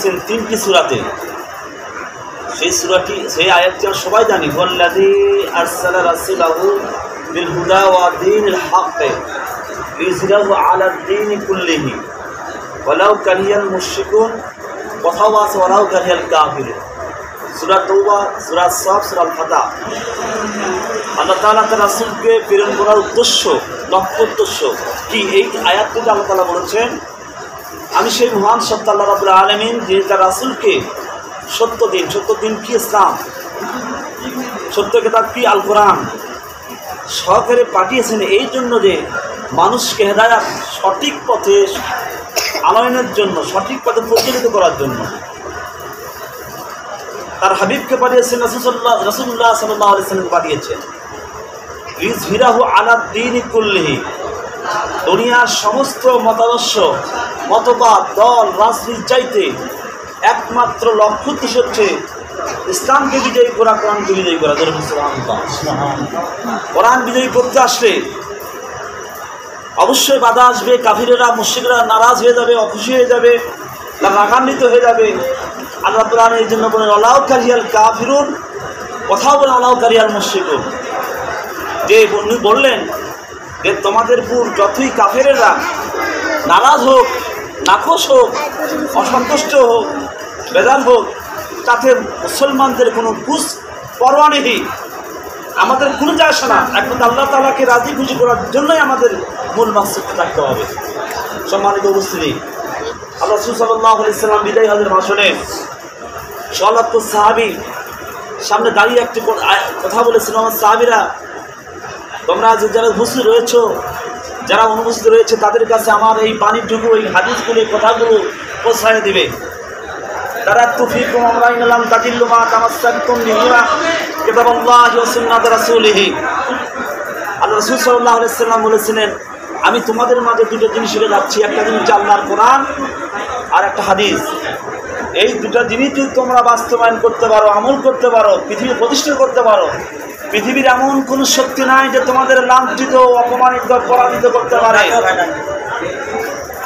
এসেছেন 3টি সূরাতে। সেই আয়াতটি আমরা সবাই জানি, ওয়াল্লাযী আরসালা রাসূলাহু বিল হুদা ওয়া দীনিল হক লিইয়ুযহিরাহু আলাদ দীনি কুল্লিহি ওয়ালাউ কারিহাল মুশরিকুন, কথাও আছে ওয়ালাউ কারিহাল কাফিরুন। সূরা তাওবা, সূরা সাফ, সূরা ফাতহ। আল্লাহ তাআলা তার রাসূলকে প্রেরণ করার উদ্দেশ্য, লক্ষ্য উদ্দেশ্য কি? এই আয়াতটিতে আল্লাহ তাআলা বলেছেন, আমি সেই মহান সত্তা আল্লাহ রাব্বুল আলামিন যে তার রাসূলকে সত্য দিন কি ইসলাম, সত্য কিতাব কি আল কোরআন সহকারে পাঠিয়েছেন এই জন্য যে মানুষকে হেদায়াত, সঠিক পথে আনয়নের জন্য, সঠিক পথে পরিচালিত করার জন্য। তার হাবিবকে পাঠিয়েছেন, রাসূলুল্লাহ সাল্লাল্লাহু আলাইহি ওয়াসাল্লামকে পাঠিয়েছেন লিইয়ুযহিরাহু আলাদ দীনি কুল্লিহি, দুনিয়ার সমস্ত মতাদর্শ, মতবাদ, দল, রাজনীতির চাইতে একমাত্র লক্ষ্য উদ্দেশ্য হচ্ছে ইসলামকে বিজয়ী করা, কোরআনকে বিজয়ী করা। কোরআন বিজয়ী করতে আসলে অবশ্যই বাধা আসবে, কাফিরেরা, মুশরিকরা নারাজ হয়ে যাবে, অখুশি হয়ে যাবে, রাগান্বিত হয়ে যাবে। আল্লাহ কোরআন এই জন্য বলেন ওয়ালাউ কারিহাল কাফিরুন, কথাও বলেন ওয়ালাউ কারিহাল মুশরিকুন, যে উনি বললেন যে তোমাদের উপর যতই কাফেরেরা নারাজ হোক, নাখোশ হোক, অসন্তুষ্ট হোক, বেজার হোক, তাতে মুসলমানদের কোনো বুঝ পরোয়া নেই, আমাদের কোনো যায় আসে না। একমাত্র আল্লাহ তাআলাকে রাজি খুশি করার জন্যই আমাদের মূল মাকসাদে থাকতে হবে। সম্মানিত উপস্থিতি, আল্লাহ রাসূল সাল্লাল্লাহু আলাইহি ওয়াসাল্লাম বিদায় হজের ভাষণে সলাত সাহাবী সামনে দাঁড়িয়ে একটি কথা বলেছিল, আমার সাহাবীরা, তোমরা যারা উপস্থিত রয়েছ, যারা অনুপস্থিত রয়েছে, তাদের কাছে আমার এই বাণীটুকু, এই হাদিসগুলো, এই কথাগুলো পৌঁছায় দিবে। তারা তুফিকুম আমরা ইনলাম তাজিল্লু মা তামাসসাকতুম বিহিমা কিতাবাল্লাহি ওয়া সুন্নাত রাসূলিহি। আল্লাহ রাসূল সাল্লাল্লাহু আলাইহি ওয়াসাল্লাম বলেছিলেন, আমি তোমাদের মাঝে দুটো জিনিস রেখে যাচ্ছি, একটা জিনিস হচ্ছে আল্লাহর কোরআন আর একটা হাদিস। এই দুটো জিনিস যদি তোমরা বাস্তবায়ন করতে পারো, আমল করতে পারো, পৃথিবী প্রতিষ্ঠা করতে পারো, পৃথিবীর এমন কোনো শক্তি নাই যে তোমাদের লাঞ্ছিত, অপমানিত, পরাজিত করতে পারে।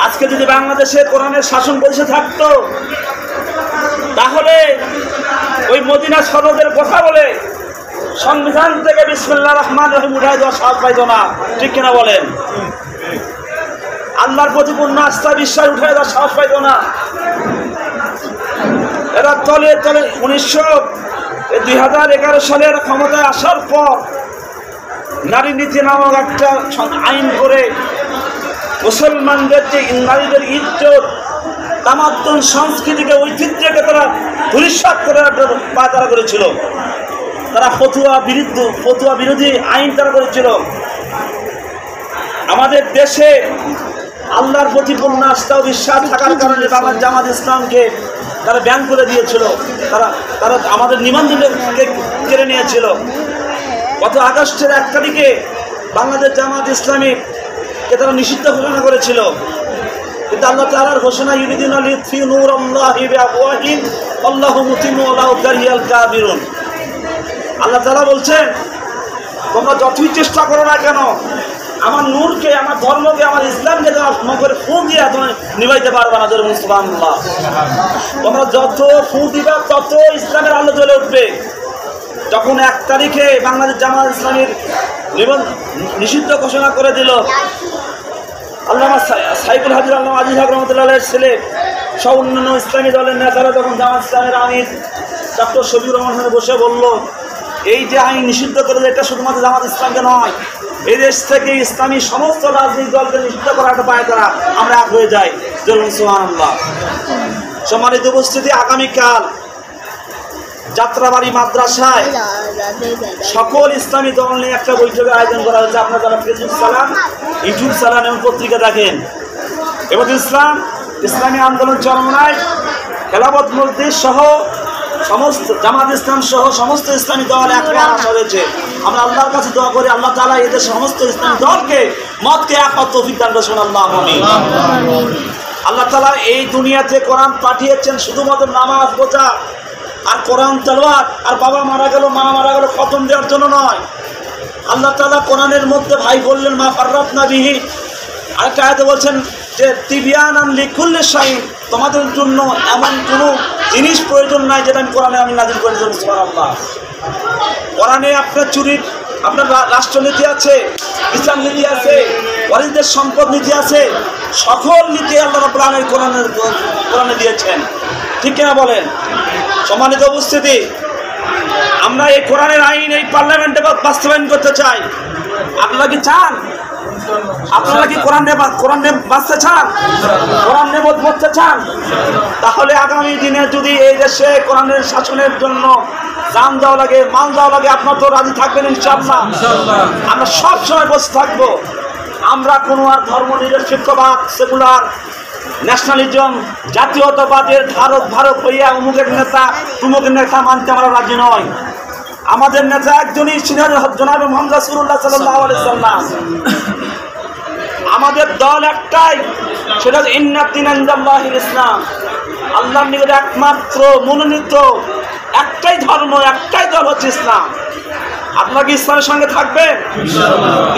আজকে যদি বাংলাদেশে কোরআনের শাসন পরিষদ থাকতো, তাহলে ওই মদিনা সনদের কথা বলে সংবিধান থেকে বিসমিল্লাহির রহমানির রহিম উঠাই দেওয়া সাহস পাইত না, ঠিক কিনা বলেন? আল্লাহর প্রতি পূর্ণ আস্থা, বিশ্বাস উঠাই দেওয়া সাহস পাইত না। এরা তলে তলে 2011 সালের ক্ষমতায় আসার পর নারী নীতি নামক একটা আইন করে মুসলমানদের যে নারীদের ইজ্জত, তামাদ্দুন, সংস্কৃতিকে, ঐতিহ্যকে তারা ধূলিসাৎ করে পায়তারা করেছিল। তারা ফতুয়া বিরোধী আইন তারা করেছিল। আমাদের দেশে আল্লাহর প্রতি পূর্ণ আস্থা ও বিশ্বাস থাকার কারণে বাংলার জামাত ইসলামকে তারা ব্যান করে দিয়েছিল, তারা আমাদের নিবন্ধনকে কেড়ে নিয়েছিল। গত আগস্টের 1 তারিখে বাংলাদেশ জামাত ইসলামীকে তারা নিষিদ্ধ ঘোষণা করেছিল, কিন্তু আল্লাহ তাআলার ঘোষণা ইউরিদুনা লিইউতফিউ নূরাল্লাহি বিআফওয়াহিহিম আল্লাহু মুতিম্মু ওয়ালাউ কারিহাল কাফিরুন। আল্লাহ তাআলা বলছেন, তোমরা যতই চেষ্টা করো না কেন, আমার নূরকে, আমার ধর্মকে, আমার ইসলামকে মগরে ফু দিয়ে তোমরা নিভাইতে পারবে না। জোরে সুবহানাল্লাহ। তোমরা যত ফু দিবা তত ইসলামের আলো জ্বলে উঠবে। যখন 1 তারিখে বাংলাদেশ জামাত ইসলামীর নিষিদ্ধ ঘোষণা করে দিল, আল্লামা সাইফুল হাদিস আল্লামা আজিজ হক রহমতুল্লাহের ছেলে সহ অন্যান্য ইসলামী দলের নেতারা যখন জামাত ইসলামের আমির ডক্টর শফিউর রহমান বসে বলল, এই যে আইন নিষিদ্ধ করে, এটা শুধুমাত্র জামাত ইসলামকে নয়, এই দেশ থেকে ইসলামী সমস্ত রাজনৈতিক দলকে নিষিদ্ধ করা একটা পায়, তারা আমরা এক হয়ে যাই। সুবহানাল্লাহ। সম্মানিত উপস্থিতি, আগামীকাল যাত্রাবাড়ি মাদ্রাসায় সকল ইসলামী দল নিয়ে একটা বৈঠকের আয়োজন করা হয়েছে। আপনারা যারা ফেসবুক চালান, ইউটিউব চালান এবং পত্রিকা দেখেন, এবং ইসলামী আন্দোলন চরমনায়, খেলাফত মজলিস সহ সমস্ত জামাত ইসলাম সহ সমস্ত ইসলামী দল একবার আসা হয়েছে। আমরা আল্লাহর কাছে দোয়া করি, আল্লাহ তাআলা এদের সমস্ত ইসলামী দলকে মতকে একমাত্র তৌফিক দান করুন। আল্লাহুম্মা আমিন। আল্লাহ তাআলা এই দুনিয়াতে কোরআন পাঠিয়েছেন শুধুমাত্র নামাজ বোঝা আর কোরআন তেলাওয়াত আর বাবা মারা গেল, মা মারা গেল খতম দেওয়ার জন্য নয়। আল্লাহ তাআলা কোরআনের মধ্যে ভাই বললেন মা ফাররাতনা বিহি, আরেকটা আয়াতে বলছেন যে তিবিয়ানান লিকুল্লি শাইইন তোমাদের জন্য এমন কোনো জিনিস প্রয়োজন নাই যেটা আমি কোরআনে আমি নাজিল করে দেবো। সুবহানাল্লাহ। কোরআনে আপনার চুরির আপনার রাষ্ট্রনীতি আছে, ইসলাম নীতি আছে, ওয়ারিসদের সম্পদ নীতি আছে, সকল নীতি আল্লাহ রাব্বুল আলামিন কোরআনে দিয়েছেন। ঠিক কিনা বলেন? সম্মানিত উপস্থিতি, আমরা এই কোরআনের আইন এই পার্লামেন্টে বাস্তবায়ন করতে চাই। আপনারা কি চান? আপনারা কি কোরআন নিয়ে বাঁচতে চান? কোরআন নিয়ে বলতে চান? তাহলে আগামী দিনে যদি এই দেশে কোরআনের শাসনের জন্য জান দেওয়া লাগে, মাল দেওয়া লাগে, আপনার তো রাজি থাকবেন ইনশাআল্লাহ? আমরা সব সময় বসে থাকবো। আমরা কোনো আর ধর্ম নিরপেক্ষবাদ, সেকুলার ন্যাশনালিজম, জাতীয়তাবাদের ভারত হইয়া অমুকের নেতা তুমুকের নেতা মানতে আমরা রাজি নয়। আমাদের নেতা একজনই জনাব মুহাম্মদ রাসূলুল্লাহ সাল্লাল্লাহু আলাইহি ওয়াসাল্লাম। আমাদের দল একটাই, সেটা হচ্ছে ইন্না দীনা ইনদাল্লাহিল ইসলাম। আল্লাহর নিকট একমাত্র মনোনীত একটাই ধর্ম, একটাই দল হচ্ছে ইসলাম। আপনারা কি ইসলামের সঙ্গে থাকবেন?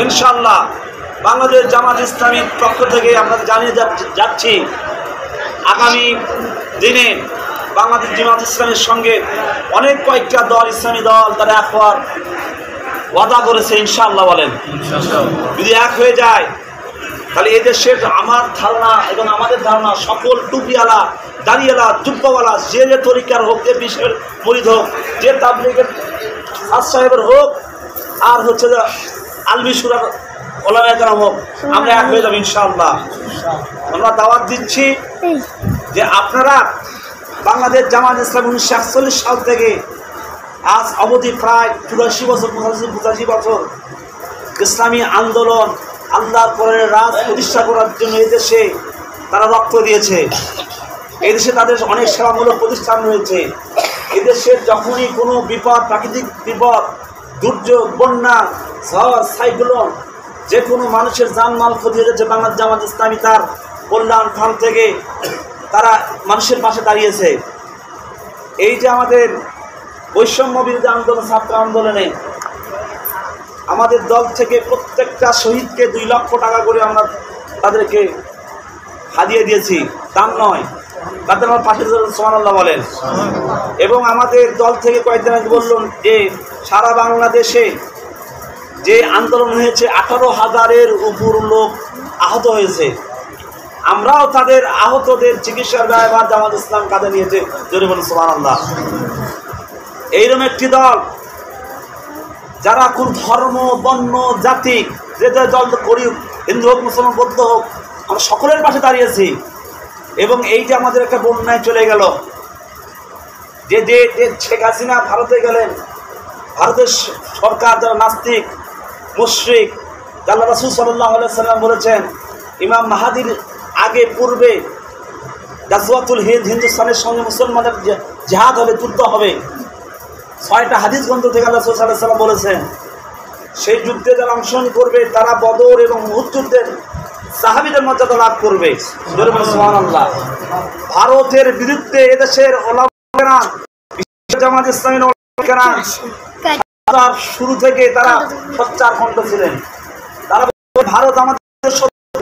ইনশাআল্লাহ। বাংলাদেশ জামাত ইসলামীর পক্ষ থেকে আপনাদের জানিয়ে যাচ্ছি, আগামী দিনে বাংলাদেশ জামাত ইসলামের সঙ্গে অনেক কয়েকটা দল, ইসলামী দল, তারা এক হওয়ার ওয়াদা করেছে। ইনশাআল্লাহ বলেন। যদি এক হয়ে যায় তাহলে এই দেশের আমার ধারণা এবং আমাদের ধারণা সকল টুপিওয়ালা, দাড়িওয়ালা, জুব্বাওয়ালা, যে তরিকার হোক, যে বিশ্বের মরিদ হোক, যে তাবলীগের সাহেবের হোক, আর হচ্ছে যে আলবি সুরার ওলামায়ে কেরাম হোক, আমরা এক হয়ে যাব ইনশাআল্লাহ। আমরা দাওয়াত দিচ্ছি যে আপনারা বাংলাদেশ জামাত ইসলাম 1941 সাল থেকে আজ অবধি প্রায় 84 বছর, 85 বছর ইসলামী আন্দোলন, আল্লাহর কোরআনের রাজ প্রতিষ্ঠা করার জন্য এই দেশে তারা রক্ত দিয়েছে। এই দেশে তাদের অনেক সেবামূলক প্রতিষ্ঠান রয়েছে। এদেশের যখনই কোনো বিপদ, প্রাকৃতিক বিপদ, দুর্যোগ, বন্যা, ঝড়, সাইক্লোন, যে কোনো মানুষের জানমাল ক্ষতি হয়ে যাচ্ছে, বাংলাদেশ জামাত ইসলামী তার কল্যাণ ফান্ড থেকে তারা মানুষের পাশে দাঁড়িয়েছে। এই যে আমাদের বৈষম্য বিরোধী আন্দোলন, ছাত্র আন্দোলনে আমাদের দল থেকে প্রত্যেকটা শহীদকে 2 লক্ষ টাকা করে আমরা তাদেরকে হাদিয়ে দিয়েছি, দাম নয়, তাদের আমার পাশে সুবহানাল্লাহ বলেন। এবং আমাদের দল থেকে কয়েকদিন আগে বললাম যে সারা বাংলাদেশে যে আন্দোলন হয়েছে 18,000-এর উপর লোক আহত হয়েছে। আমরাও তাদের আহতদের চিকিৎসার ব্যয়ভার জামাত ইসলাম কাঁধে নিয়েছে। জোরে বলুন সুবহানাল্লাহ। এইরকম একটি দল, যারা কোন ধর্ম, বর্ণ, জাতি, যে দল করি, হিন্দু হোক, মুসলমান, বৌদ্ধ হোক, আমরা সকলের পাশে দাঁড়িয়েছি। এবং এই যে আমাদের একটা বন্যায় চলে গেল, যে যে শেখ হাসিনা ভারতে গেলেন, ভারতের সরকার যারা নাস্তিক, মুশরিক, আল্লাহ রাসূল সাল্লাল্লাহু আলাইহি ওয়াসাল্লাম বলেছেন ইমাম মাহাদির আগে পূর্বে গাজওয়াতুল হিন্দ, হিন্দুস্তানের সঙ্গে মুসলমানের জিহাদ হবে, যুদ্ধ হবে। 6টা হাদিস গ্রন্থ থেকে আল্লাহ রাসূল সাল্লাল্লাহু আলাইহি ওয়াসাল্লাম বলেছেন সেই যুদ্ধে যারা অংশগ্রহণ করবে তারা বদর এবং উহুদ যুদ্ধের সাহাবীদের মর্যাদা লাভ করবে। সুবহানাল্লাহ। ভারতের বিরুদ্ধে এদেশের ওলামারা, জামাত ইসলামীর ওলামারা শুরু থেকে তারা সোচ্চার কণ্ঠ ছিলেন। তারা ভারত আমাদের শত্রু,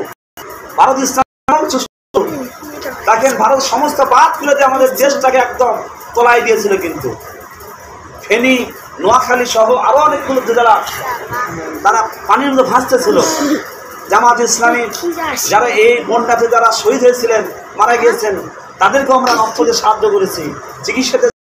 ভারত ইসলামের শত্রু। দেখেন, ভারত সমস্ত বাদ খুলে দিয়ে আমাদের দেশটাকে একদম তলায় দিয়েছিল। কিন্তু ফেনী, নোয়াখালী সহ আরো অনেকগুলো জেলা তারা পানির মধ্যে ভাসতেছিল। জামাত ইসলামী যারা এই বন্যাতে যারা শহীদ হয়েছিলেন, মারা গিয়েছেন, তাদেরকেও আমরা অর্থ দিয়ে সাহায্য করেছি, চিকিৎসাতে